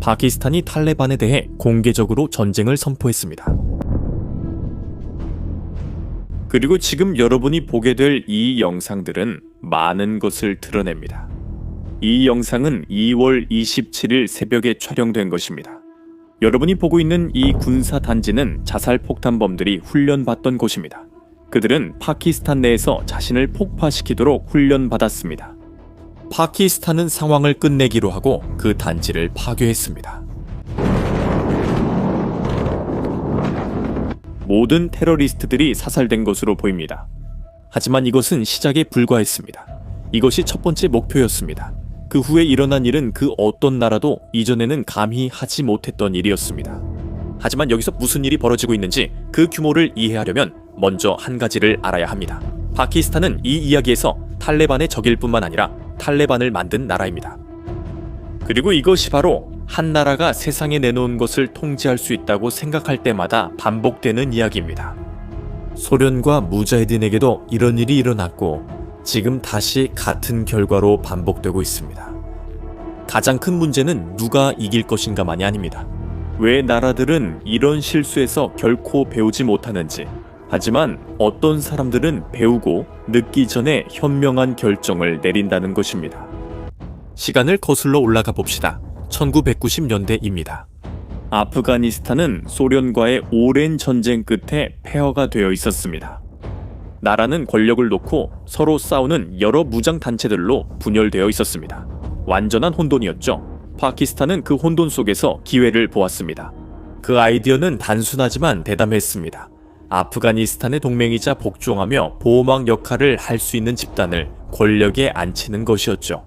파키스탄이 탈레반에 대해 공개적으로 전쟁을 선포했습니다. 그리고 지금 여러분이 보게 될 이 영상들은 많은 것을 드러냅니다. 이 영상은 2월 27일 새벽에 촬영된 것입니다. 여러분이 보고 있는 이 군사단지는 자살폭탄범들이 훈련받던 곳입니다. 그들은 파키스탄 내에서 자신을 폭파시키도록 훈련받았습니다. 파키스탄은 상황을 끝내기로 하고 그 단지를 파괴했습니다. 모든 테러리스트들이 사살된 것으로 보입니다. 하지만 이것은 시작에 불과했습니다. 이것이 첫 번째 목표였습니다. 그 후에 일어난 일은 그 어떤 나라도 이전에는 감히 하지 못했던 일이었습니다. 하지만 여기서 무슨 일이 벌어지고 있는지 그 규모를 이해하려면 먼저 한 가지를 알아야 합니다. 파키스탄은 이 이야기에서 탈레반의 적일 뿐만 아니라 탈레반을 만든 나라입니다. 그리고 이것이 바로 한 나라가 세상에 내놓은 것을 통제할 수 있다고 생각할 때마다 반복되는 이야기입니다. 소련과 무자헤딘에게도 이런 일이 일어났고 지금 다시 같은 결과로 반복되고 있습니다. 가장 큰 문제는 누가 이길 것인가만이 아닙니다. 왜 나라들은 이런 실수에서 결코 배우지 못하는지, 하지만 어떤 사람들은 배우고 늦기 전에 현명한 결정을 내린다는 것입니다. 시간을 거슬러 올라가 봅시다. 1990년대입니다. 아프가니스탄은 소련과의 오랜 전쟁 끝에 폐허가 되어 있었습니다. 나라는 권력을 놓고 서로 싸우는 여러 무장 단체들로 분열되어 있었습니다. 완전한 혼돈이었죠. 파키스탄은 그 혼돈 속에서 기회를 보았습니다. 그 아이디어는 단순하지만 대담했습니다. 아프가니스탄의 동맹이자 복종하며 보호막 역할을 할 수 있는 집단을 권력에 앉히는 것이었죠.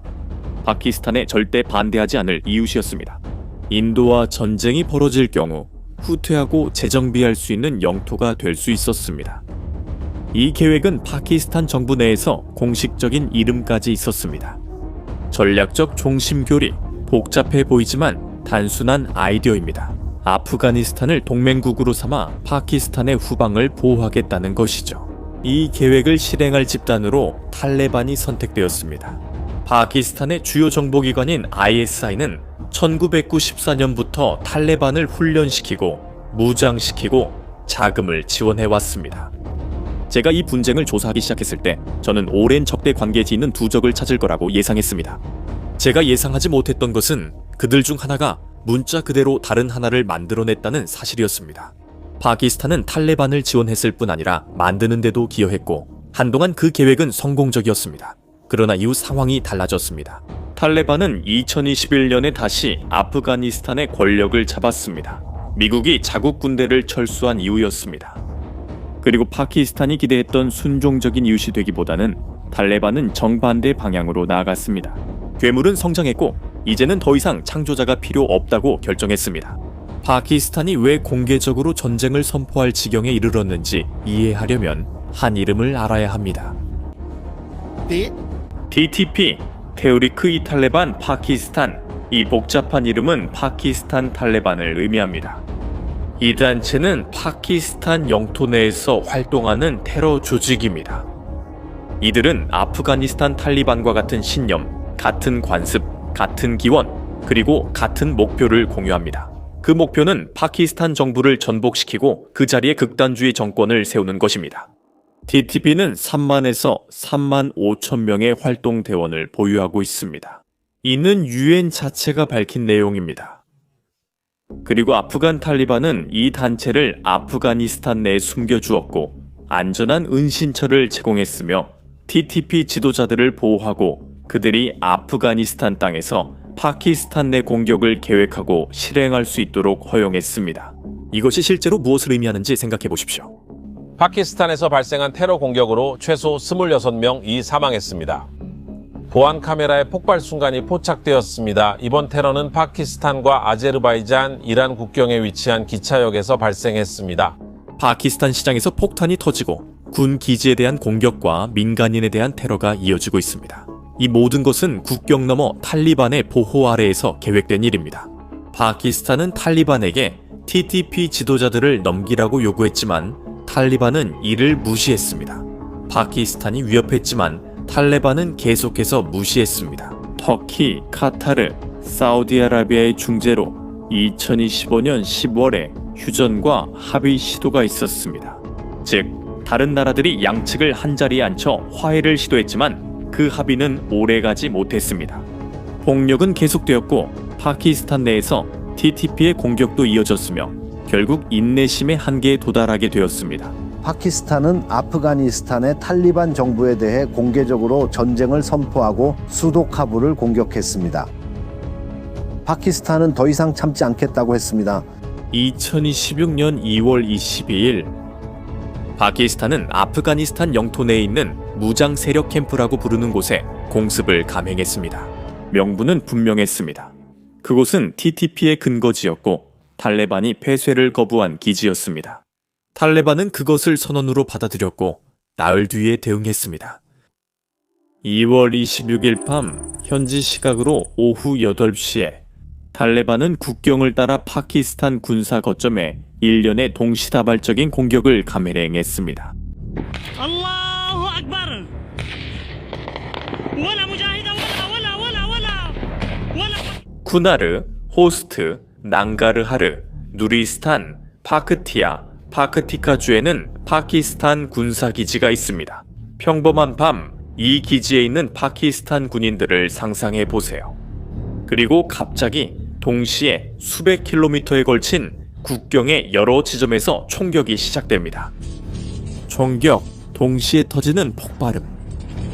파키스탄에 절대 반대하지 않을 이웃이었습니다. 인도와 전쟁이 벌어질 경우 후퇴하고 재정비할 수 있는 영토가 될 수 있었습니다. 이 계획은 파키스탄 정부 내에서 공식적인 이름까지 있었습니다. 전략적 종심교리, 복잡해 보이지만 단순한 아이디어입니다. 아프가니스탄을 동맹국으로 삼아 파키스탄의 후방을 보호하겠다는 것이죠. 이 계획을 실행할 집단으로 탈레반이 선택되었습니다. 파키스탄의 주요 정보기관인 ISI는 1994년부터 탈레반을 훈련시키고 무장시키고 자금을 지원해왔습니다. 제가 이 분쟁을 조사하기 시작했을 때 저는 오랜 적대 관계에 있는 두 적을 찾을 거라고 예상했습니다. 제가 예상하지 못했던 것은 그들 중 하나가 문자 그대로 다른 하나를 만들어냈다는 사실이었습니다. 파키스탄은 탈레반을 지원했을 뿐 아니라 만드는 데도 기여했고 한동안 그 계획은 성공적이었습니다. 그러나 이후 상황이 달라졌습니다. 탈레반은 2021년에 다시 아프가니스탄의 권력을 잡았습니다. 미국이 자국 군대를 철수한 이후였습니다. 그리고 파키스탄이 기대했던 순종적인 이웃이 되기보다는 탈레반은 정반대 방향으로 나아갔습니다. 괴물은 성장했고 이제는 더 이상 창조자가 필요 없다고 결정했습니다. 파키스탄이 왜 공개적으로 전쟁을 선포할 지경에 이르렀는지 이해하려면 한 이름을 알아야 합니다. TTP, 테우리크-이-탈레반 파키스탄. 이 복잡한 이름은 파키스탄 탈레반을 의미합니다. 이 단체는 파키스탄 영토 내에서 활동하는 테러 조직입니다. 이들은 아프가니스탄 탈리반과 같은 신념, 같은 관습, 같은 기원, 그리고 같은 목표를 공유합니다. 그 목표는 파키스탄 정부를 전복시키고 그 자리에 극단주의 정권을 세우는 것입니다. TTP는 3만에서 3만 5천 명의 활동 대원을 보유하고 있습니다. 이는 UN 자체가 밝힌 내용입니다. 그리고 아프간 탈리반은 이 단체를 아프가니스탄 내에 숨겨주었고 안전한 은신처를 제공했으며 TTP 지도자들을 보호하고 그들이 아프가니스탄 땅에서 파키스탄 내 공격을 계획하고 실행할 수 있도록 허용했습니다. 이것이 실제로 무엇을 의미하는지 생각해 보십시오. 파키스탄에서 발생한 테러 공격으로 최소 26명이 사망했습니다. 보안 카메라에 폭발 순간이 포착되었습니다. 이번 테러는 파키스탄과 아제르바이잔, 이란 국경에 위치한 기차역에서 발생했습니다. 파키스탄 시장에서 폭탄이 터지고 군 기지에 대한 공격과 민간인에 대한 테러가 이어지고 있습니다. 이 모든 것은 국경 너머 탈리반의 보호 아래에서 계획된 일입니다. 파키스탄은 탈리반에게 TTP 지도자들을 넘기라고 요구했지만 탈리반은 이를 무시했습니다. 파키스탄이 위협했지만 탈레반은 계속해서 무시했습니다. 터키, 카타르, 사우디아라비아의 중재로 2025년 10월에 휴전과 합의 시도가 있었습니다. 즉, 다른 나라들이 양측을 한자리에 앉혀 화해를 시도했지만 그 합의는 오래가지 못했습니다. 폭력은 계속되었고 파키스탄 내에서 TTP의 공격도 이어졌으며 결국 인내심의 한계에 도달하게 되었습니다. 파키스탄은 아프가니스탄의 탈리반 정부에 대해 공개적으로 전쟁을 선포하고 수도 카불을 공격했습니다. 파키스탄은 더 이상 참지 않겠다고 했습니다. 2026년 2월 22일 파키스탄은 아프가니스탄 영토 내에 있는 무장 세력 캠프라고 부르는 곳에 공습을 감행했습니다. 명분은 분명했습니다. 그곳은 TTP의 근거지였고 탈레반이 폐쇄를 거부한 기지였습니다. 탈레반은 그것을 선언으로 받아들였고 나흘 뒤에 대응했습니다. 2월 26일 밤 현지 시각으로 오후 8시에 탈레반은 국경을 따라 파키스탄 군사 거점에 일련의 동시다발적인 공격을 감행했습니다. الله أكبر ولا مجاهدة ولا 쿠나르, 호스트, 낭가르하르, 누리스탄, 파크티아, 파크티카주에는 파키스탄 군사기지가 있습니다. 평범한 밤 이 기지에 있는 파키스탄 군인들을 상상해 보세요. 그리고 갑자기 동시에 수백 킬로미터에 걸친 국경의 여러 지점에서 총격이 시작됩니다. 총격, 동시에 터지는 폭발음.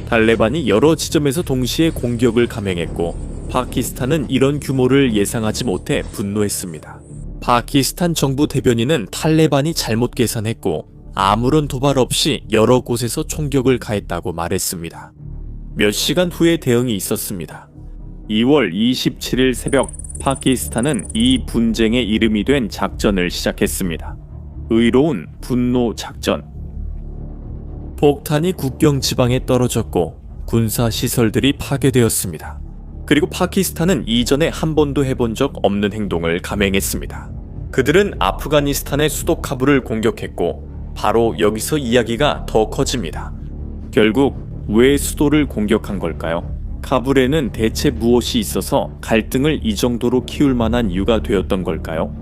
탈레반이 여러 지점에서 동시에 공격을 감행했고 파키스탄은 이런 규모를 예상하지 못해 분노했습니다. 파키스탄 정부 대변인은 탈레반이 잘못 계산했고 아무런 도발 없이 여러 곳에서 총격을 가했다고 말했습니다. 몇 시간 후에 대응이 있었습니다. 2월 27일 새벽 파키스탄은 이 분쟁의 이름이 된 작전을 시작했습니다. 의로운 분노 작전. 폭탄이 국경 지방에 떨어졌고 군사 시설들이 파괴되었습니다. 그리고 파키스탄은 이전에 한 번도 해본 적 없는 행동을 감행했습니다. 그들은 아프가니스탄의 수도 카불을 공격했고 바로 여기서 이야기가 더 커집니다. 결국 왜 수도를 공격한 걸까요? 카불에는 대체 무엇이 있어서 갈등을 이 정도로 키울 만한 이유가 되었던 걸까요?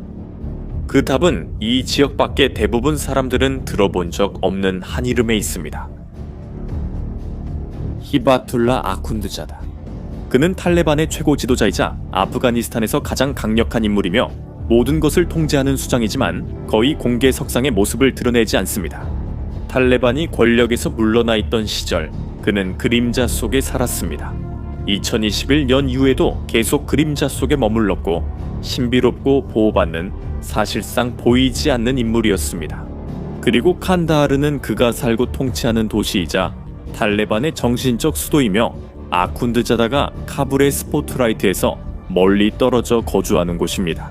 그 답은 이 지역 밖의 대부분 사람들은 들어본 적 없는 한 이름에 있습니다. 히바툴라 아쿤드자다. 그는 탈레반의 최고 지도자이자 아프가니스탄에서 가장 강력한 인물이며 모든 것을 통제하는 수장이지만 거의 공개석상의 모습을 드러내지 않습니다. 탈레반이 권력에서 물러나 있던 시절 그는 그림자 속에 살았습니다. 2021년 이후에도 계속 그림자 속에 머물렀고 신비롭고 보호받는 사실상 보이지 않는 인물이었습니다. 그리고 칸다하르는 그가 살고 통치하는 도시이자 탈레반의 정신적 수도이며 아쿤드자다가 카불의 스포트라이트에서 멀리 떨어져 거주하는 곳입니다.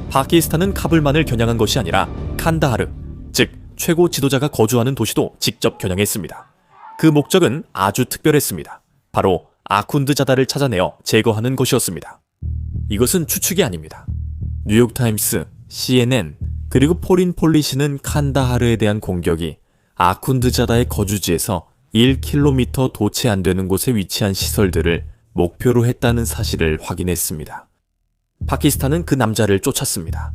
파키스탄은 카불만을 겨냥한 것이 아니라 칸다하르, 즉 최고 지도자가 거주하는 도시도 직접 겨냥했습니다. 그 목적은 아주 특별했습니다. 바로 아쿤드자다를 찾아내어 제거하는 것이었습니다. 이것은 추측이 아닙니다. 뉴욕타임스, CNN, 그리고 포린폴리시는 칸다하르에 대한 공격이 아쿤드자다의 거주지에서 1km 도체 안 되는 곳에 위치한 시설들을 목표로 했다는 사실을 확인했습니다. 파키스탄은 그 남자를 쫓았습니다.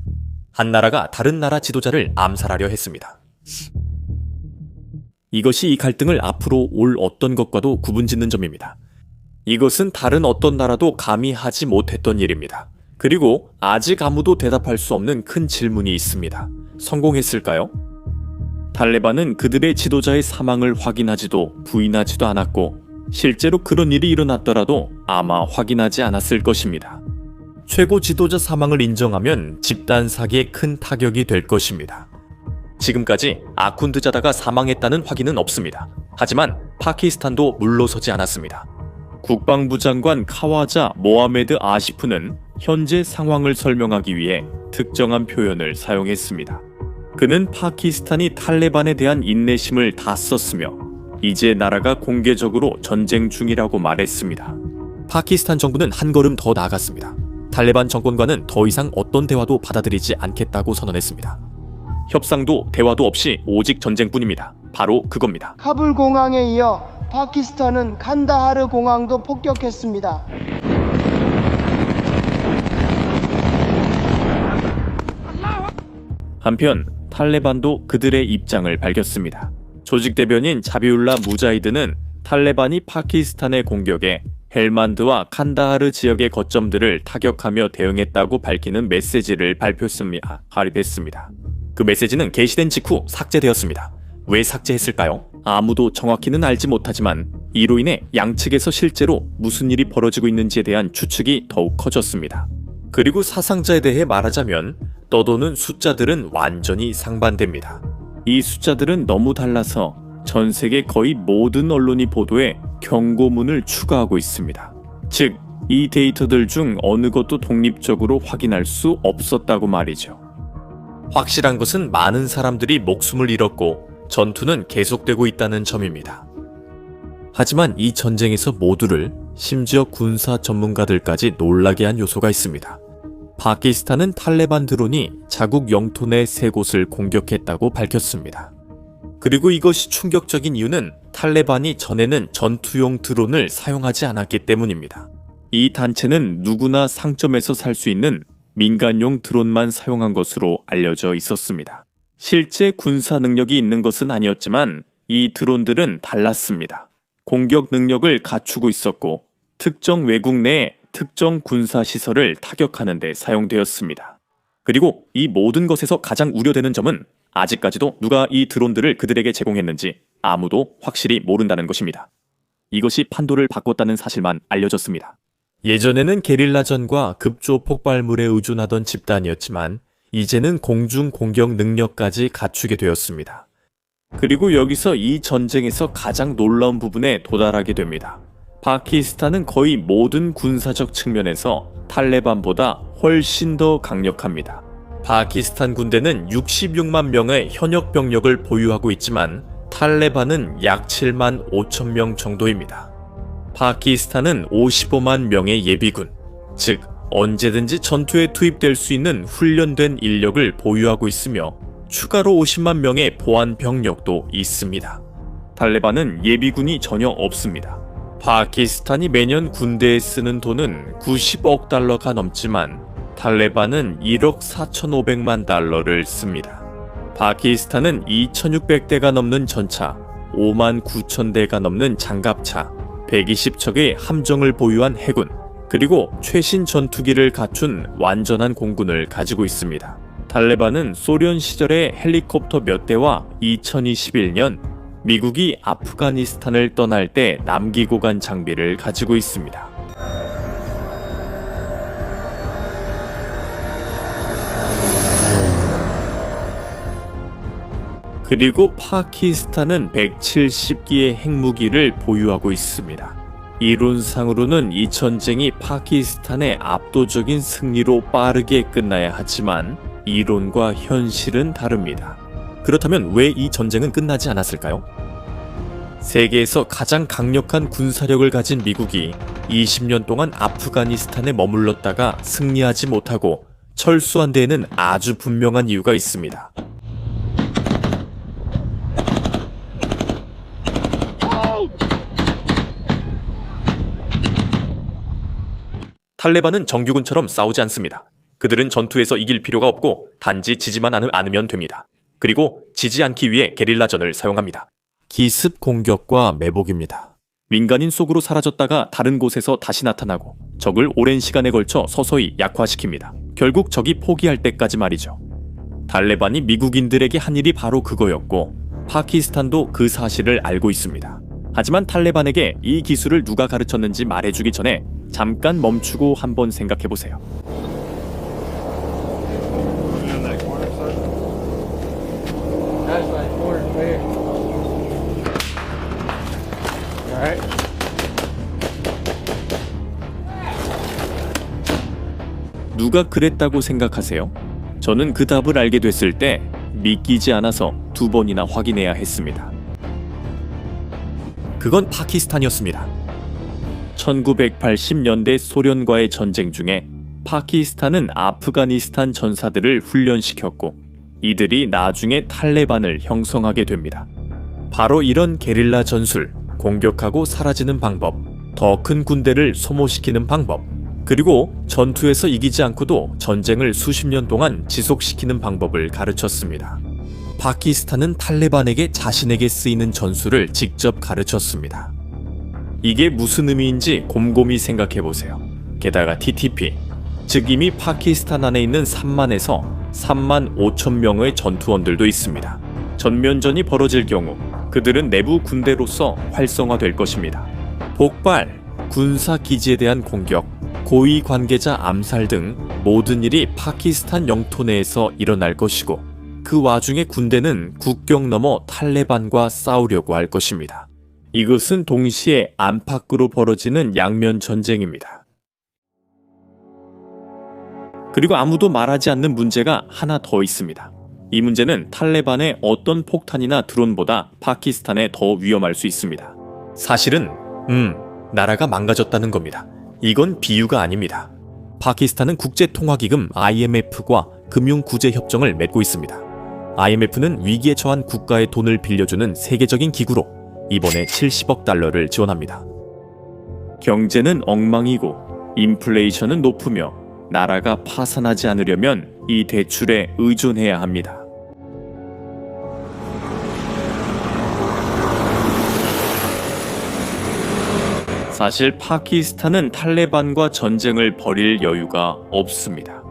한 나라가 다른 나라 지도자를 암살하려 했습니다. 이것이 이 갈등을 앞으로 올 어떤 것과도 구분짓는 점입니다. 이것은 다른 어떤 나라도 감히 하지 못했던 일입니다. 그리고 아직 아무도 대답할 수 없는 큰 질문이 있습니다. 성공했을까요? 탈레반은 그들의 지도자의 사망을 확인하지도 부인하지도 않았고 실제로 그런 일이 일어났더라도 아마 확인하지 않았을 것입니다. 최고 지도자 사망을 인정하면 집단 사기에 큰 타격이 될 것입니다. 지금까지 아쿤드자다가 사망했다는 확인은 없습니다. 하지만 파키스탄도 물러서지 않았습니다. 국방부 장관 카와자 모하메드 아시프는 현재 상황을 설명하기 위해 특정한 표현을 사용했습니다. 그는 파키스탄이 탈레반에 대한 인내심을 다 썼으며 이제 나라가 공개적으로 전쟁 중이라고 말했습니다. 파키스탄 정부는 한 걸음 더 나아갔습니다. 탈레반 정권과는 더 이상 어떤 대화도 받아들이지 않겠다고 선언했습니다. 협상도 대화도 없이 오직 전쟁뿐입니다. 바로 그겁니다. 카불 공항에 이어 파키스탄은 칸다하르 공항도 폭격했습니다. 한편 탈레반도 그들의 입장을 밝혔습니다. 조직 대변인 자비울라 무자히드는 탈레반이 파키스탄의 공격에 헬만드와 칸다하르 지역의 거점들을 타격하며 대응했다고 밝히는 메시지를 발표했습니다. 그 메시지는 게시된 직후 삭제되었습니다. 왜 삭제했을까요? 아무도 정확히는 알지 못하지만 이로 인해 양측에서 실제로 무슨 일이 벌어지고 있는지에 대한 추측이 더욱 커졌습니다. 그리고 사상자에 대해 말하자면 떠도는 숫자들은 완전히 상반됩니다. 이 숫자들은 너무 달라서 전 세계 거의 모든 언론이 보도에 경고문을 추가하고 있습니다. 즉, 이 데이터들 중 어느 것도 독립적으로 확인할 수 없었다고 말이죠. 확실한 것은 많은 사람들이 목숨을 잃었고 전투는 계속되고 있다는 점입니다. 하지만 이 전쟁에서 모두를, 심지어 군사 전문가들까지 놀라게 한 요소가 있습니다. 파키스탄은 탈레반 드론이 자국 영토 내 3곳을 공격했다고 밝혔습니다. 그리고 이것이 충격적인 이유는 탈레반이 전에는 전투용 드론을 사용하지 않았기 때문입니다. 이 단체는 누구나 상점에서 살 수 있는 민간용 드론만 사용한 것으로 알려져 있었습니다. 실제 군사 능력이 있는 것은 아니었지만 이 드론들은 달랐습니다. 공격 능력을 갖추고 있었고 특정 외국 내의 특정 군사 시설을 타격하는 데 사용되었습니다. 그리고 이 모든 것에서 가장 우려되는 점은 아직까지도 누가 이 드론들을 그들에게 제공했는지 아무도 확실히 모른다는 것입니다. 이것이 판도를 바꿨다는 사실만 알려졌습니다. 예전에는 게릴라전과 급조 폭발물에 의존하던 집단이었지만 이제는 공중 공격 능력까지 갖추게 되었습니다. 그리고 여기서 이 전쟁에서 가장 놀라운 부분에 도달하게 됩니다. 파키스탄은 거의 모든 군사적 측면에서 탈레반보다 훨씬 더 강력합니다. 파키스탄 군대는 66만 명의 현역 병력을 보유하고 있지만 탈레반은 약 7만 5천 명 정도입니다. 파키스탄은 55만 명의 예비군, 즉 언제든지 전투에 투입될 수 있는 훈련된 인력을 보유하고 있으며 추가로 50만 명의 보안 병력도 있습니다. 탈레반은 예비군이 전혀 없습니다. 파키스탄이 매년 군대에 쓰는 돈은 90억 달러가 넘지만 탈레반은 1억 4,500만 달러를 씁니다. 파키스탄은 2,600대가 넘는 전차, 5만 9,000대가 넘는 장갑차, 120척의 함정을 보유한 해군, 그리고 최신 전투기를 갖춘 완전한 공군을 가지고 있습니다. 탈레반은 소련 시절의 헬리콥터 몇 대와 2021년 미국이 아프가니스탄을 떠날 때 남기고 간 장비를 가지고 있습니다. 그리고 파키스탄은 170기의 핵무기를 보유하고 있습니다. 이론상으로는 이 전쟁이 파키스탄의 압도적인 승리로 빠르게 끝나야 하지만 이론과 현실은 다릅니다. 그렇다면 왜 이 전쟁은 끝나지 않았을까요? 세계에서 가장 강력한 군사력을 가진 미국이 20년 동안 아프가니스탄에 머물렀다가 승리하지 못하고 철수한 데에는 아주 분명한 이유가 있습니다. 탈레반은 정규군처럼 싸우지 않습니다. 그들은 전투에서 이길 필요가 없고 단지 지지만 않으면 됩니다. 그리고 지지 않기 위해 게릴라전을 사용합니다. 기습 공격과 매복입니다. 민간인 속으로 사라졌다가 다른 곳에서 다시 나타나고 적을 오랜 시간에 걸쳐 서서히 약화시킵니다. 결국 적이 포기할 때까지 말이죠. 탈레반이 미국인들에게 한 일이 바로 그거였고 파키스탄도 그 사실을 알고 있습니다. 하지만 탈레반에게 이 기술을 누가 가르쳤는지 말해주기 전에 잠깐 멈추고 한번 생각해보세요. 누가 그랬다고 생각하세요? 저는 그 답을 알게 됐을 때 믿기지 않아서 2번이나 확인해야 했습니다. 그건 파키스탄이었습니다. 1980년대 소련과의 전쟁 중에 파키스탄은 아프가니스탄 전사들을 훈련시켰고 이들이 나중에 탈레반을 형성하게 됩니다. 바로 이런 게릴라 전술, 공격하고 사라지는 방법, 더 큰 군대를 소모시키는 방법, 그리고 전투에서 이기지 않고도 전쟁을 수십 년 동안 지속시키는 방법을 가르쳤습니다. 파키스탄은 탈레반에게 자신에게 쓰이는 전술을 직접 가르쳤습니다. 이게 무슨 의미인지 곰곰이 생각해보세요. 게다가 TTP, 즉 이미 파키스탄 안에 있는 3만에서 3만 5천 명의 전투원들도 있습니다. 전면전이 벌어질 경우 그들은 내부 군대로서 활성화될 것입니다. 폭발, 군사 기지에 대한 공격, 고위 관계자 암살 등 모든 일이 파키스탄 영토 내에서 일어날 것이고 그 와중에 군대는 국경 넘어 탈레반과 싸우려고 할 것입니다. 이것은 동시에 안팎으로 벌어지는 양면 전쟁입니다. 그리고 아무도 말하지 않는 문제가 하나 더 있습니다. 이 문제는 탈레반의 어떤 폭탄이나 드론보다 파키스탄에 더 위험할 수 있습니다. 사실은 나라가 망가졌다는 겁니다. 이건 비유가 아닙니다. 파키스탄은 국제통화기금 IMF과 금융구제협정을 맺고 있습니다. IMF는 위기에 처한 국가의 돈을 빌려주는 세계적인 기구로 이번에 70억 달러를 지원합니다. 경제는 엉망이고 인플레이션은 높으며 나라가 파산하지 않으려면 이 대출에 의존해야 합니다. 사실 파키스탄은 탈레반과 전쟁을 벌일 여유가 없습니다.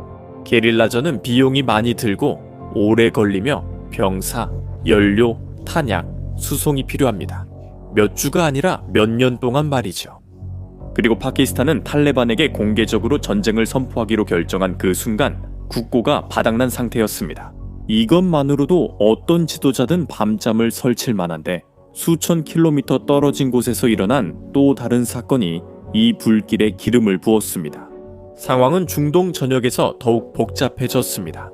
게릴라전은 비용이 많이 들고 오래 걸리며 병사, 연료, 탄약, 수송이 필요합니다. 몇 주가 아니라 몇 년 동안 말이죠. 그리고 파키스탄은 탈레반에게 공개적으로 전쟁을 선포하기로 결정한 그 순간 국고가 바닥난 상태였습니다. 이것만으로도 어떤 지도자든 밤잠을 설칠 만한데 수천 킬로미터 떨어진 곳에서 일어난 또 다른 사건이 이 불길에 기름을 부었습니다. 상황은 중동 전역에서 더욱 복잡해졌습니다.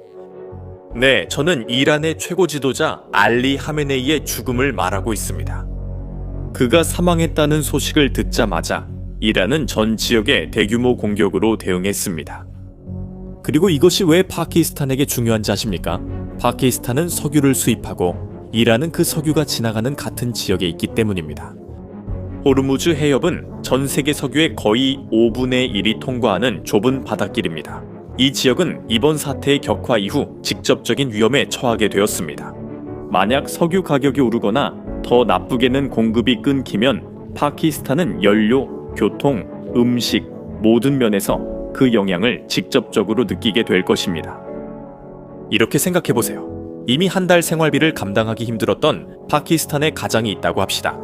네, 저는 이란의 최고 지도자 알리 하메네이의 죽음을 말하고 있습니다. 그가 사망했다는 소식을 듣자마자 이란은 전 지역에 대규모 공격으로 대응했습니다. 그리고 이것이 왜 파키스탄에게 중요한지 아십니까? 파키스탄은 석유를 수입하고 이란은 그 석유가 지나가는 같은 지역에 있기 때문입니다. 호르무즈 해협은 전 세계 석유의 거의 5분의 1이 통과하는 좁은 바닷길입니다. 이 지역은 이번 사태의 격화 이후 직접적인 위험에 처하게 되었습니다. 만약 석유 가격이 오르거나 더 나쁘게는 공급이 끊기면 파키스탄은 연료, 교통, 음식 모든 면에서 그 영향을 직접적으로 느끼게 될 것입니다. 이렇게 생각해보세요. 이미 한 달 생활비를 감당하기 힘들었던 파키스탄의 가장이 있다고 합시다.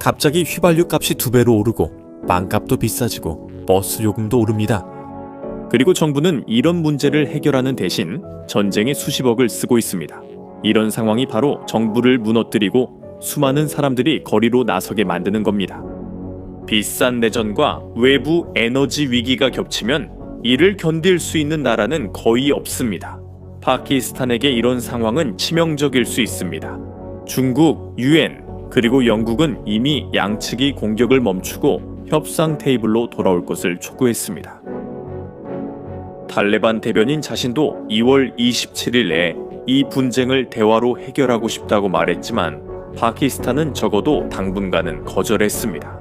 갑자기 휘발유 값이 2배로 오르고 빵값도 비싸지고 버스 요금도 오릅니다. 그리고 정부는 이런 문제를 해결하는 대신 전쟁에 수십억을 쓰고 있습니다. 이런 상황이 바로 정부를 무너뜨리고 수많은 사람들이 거리로 나서게 만드는 겁니다. 비싼 내전과 외부 에너지 위기가 겹치면 이를 견딜 수 있는 나라는 거의 없습니다. 파키스탄에게 이런 상황은 치명적일 수 있습니다. 중국, 유엔, 그리고 영국은 이미 양측이 공격을 멈추고 협상 테이블로 돌아올 것을 촉구했습니다. 탈레반 대변인 자신도 2월 27일 내에 이 분쟁을 대화로 해결하고 싶다고 말했지만 파키스탄은 적어도 당분간은 거절했습니다.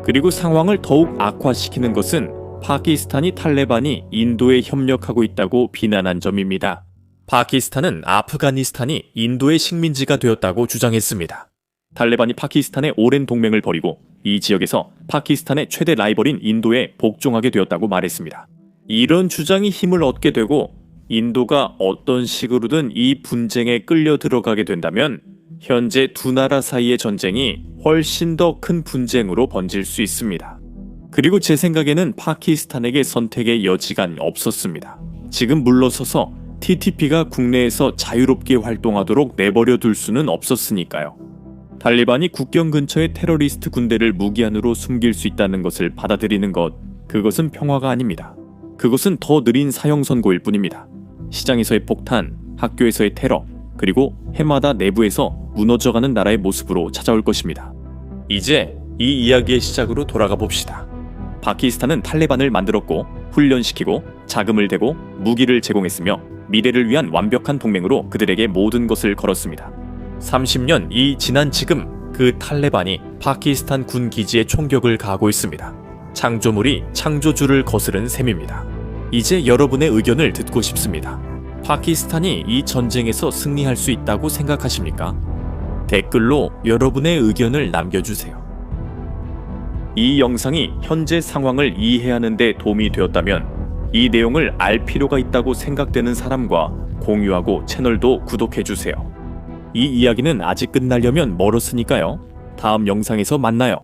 그리고 상황을 더욱 악화시키는 것은 파키스탄이 탈레반이 인도에 협력하고 있다고 비난한 점입니다. 파키스탄은 아프가니스탄이 인도의 식민지가 되었다고 주장했습니다. 탈레반이 파키스탄의 오랜 동맹을 벌이고 이 지역에서 파키스탄의 최대 라이벌인 인도에 복종하게 되었다고 말했습니다. 이런 주장이 힘을 얻게 되고 인도가 어떤 식으로든 이 분쟁에 끌려 들어가게 된다면 현재 두 나라 사이의 전쟁이 훨씬 더 큰 분쟁으로 번질 수 있습니다. 그리고 제 생각에는 파키스탄에게 선택의 여지가 없었습니다. 지금 물러서서 TTP가 국내에서 자유롭게 활동하도록 내버려 둘 수는 없었으니까요. 탈레반이 국경 근처의 테러리스트 군대를 무기한으로 숨길 수 있다는 것을 받아들이는 것, 그것은 평화가 아닙니다. 그것은 더 느린 사형 선고일 뿐입니다. 시장에서의 폭탄, 학교에서의 테러, 그리고 해마다 내부에서 무너져가는 나라의 모습으로 찾아올 것입니다. 이제 이 이야기의 시작으로 돌아가 봅시다. 파키스탄은 탈레반을 만들었고 훈련시키고 자금을 대고 무기를 제공했으며 미래를 위한 완벽한 동맹으로 그들에게 모든 것을 걸었습니다. 30년 지난 지금 그 탈레반이 파키스탄 군 기지에 총격을 가하고 있습니다. 창조물이 창조주를 거스른 셈입니다. 이제 여러분의 의견을 듣고 싶습니다. 파키스탄이 이 전쟁에서 승리할 수 있다고 생각하십니까? 댓글로 여러분의 의견을 남겨주세요. 이 영상이 현재 상황을 이해하는 데 도움이 되었다면 이 내용을 알 필요가 있다고 생각되는 사람과 공유하고 채널도 구독해주세요. 이 이야기는 아직 끝나려면 멀었으니까요. 다음 영상에서 만나요.